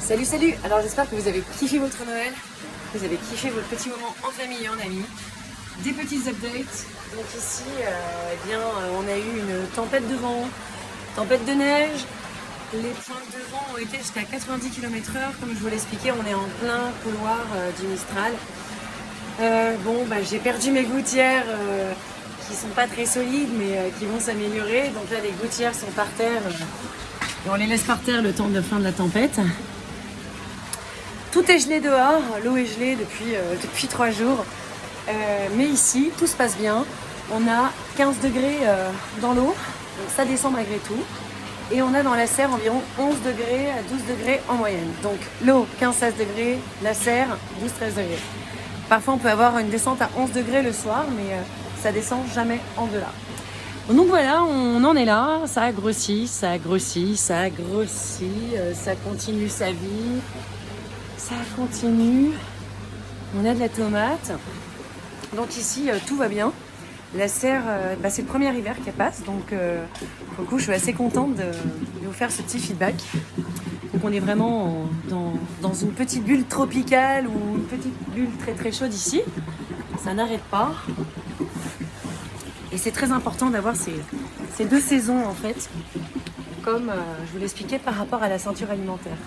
Salut, salut! Alors j'espère que vous avez kiffé votre Noël, vous avez kiffé votre petit moment en famille et en amis. Des petits updates. Donc ici, on a eu une tempête de vent, tempête de neige. Les pointes de vent ont été jusqu'à 90 km/h. Comme je vous l'expliquais, on est en plein couloir du Mistral. J'ai perdu mes gouttières qui sont pas très solides mais qui vont s'améliorer. Donc là, les gouttières sont par terre et on les laisse par terre le temps de fin de la tempête. Tout est gelé dehors, l'eau est gelée depuis 3 jours. Mais ici, tout se passe bien. On a 15 degrés dans l'eau, donc ça descend malgré tout. Et on a dans la serre environ 11 degrés à 12 degrés en moyenne. Donc l'eau, 15-16 degrés, la serre, 12-13 degrés. Parfois, on peut avoir une descente à 11 degrés le soir, mais ça descend jamais en delà. Donc voilà, on en est là. Ça a grossi, ça a grossi, ça a grossi. Ça continue sa vie. Ça continue. On a de la tomate. Donc ici, tout va bien. La serre, c'est le premier hiver qu'elle passe. Donc, pour le coup, je suis assez contente de vous faire ce petit feedback. Donc, on est vraiment dans une petite bulle tropicale ou une petite bulle très très chaude ici. Ça n'arrête pas. Et c'est très important d'avoir ces deux saisons, en fait, comme je vous l'expliquais par rapport à la ceinture alimentaire.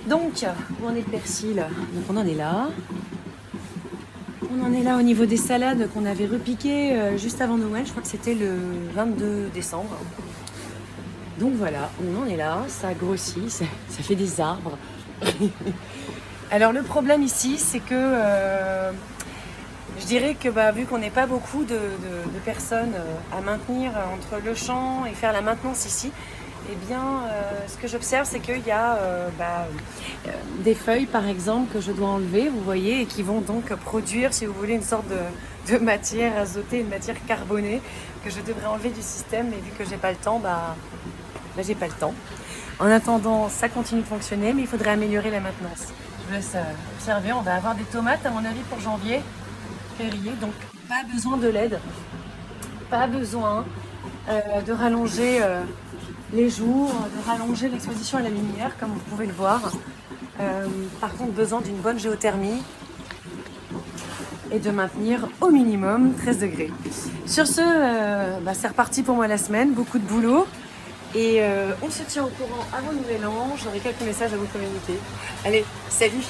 Donc, où en est le persil? Donc, on en est là. On en est là au niveau des salades qu'on avait repiquées juste avant Noël. Je crois que c'était le 22 décembre. Donc voilà, on en est là. Ça grossit, ça fait des arbres. Alors, le problème ici, c'est que je dirais que vu qu'on n'est pas beaucoup de personnes à maintenir entre le champ et faire la maintenance ici, ce que j'observe, c'est qu'il y a des feuilles, par exemple, que je dois enlever, vous voyez, et qui vont donc produire, si vous voulez, une sorte de matière azotée, une matière carbonée, que je devrais enlever du système, mais vu que j'ai pas le temps, j'ai pas le temps. En attendant, ça continue de fonctionner, mais il faudrait améliorer la maintenance. Je vous laisse observer, on va avoir des tomates, à mon avis, pour janvier, février, donc pas besoin de l'aide, pas besoin de rallonger les jours, de rallonger l'exposition à la lumière, comme vous pouvez le voir. Par contre, besoin d'une bonne géothermie et de maintenir au minimum 13 degrés. Sur ce, c'est reparti pour moi la semaine, beaucoup de boulot. Et on se tient au courant avant le nouvel an, j'aurai quelques messages à vous communiquer. Allez, salut!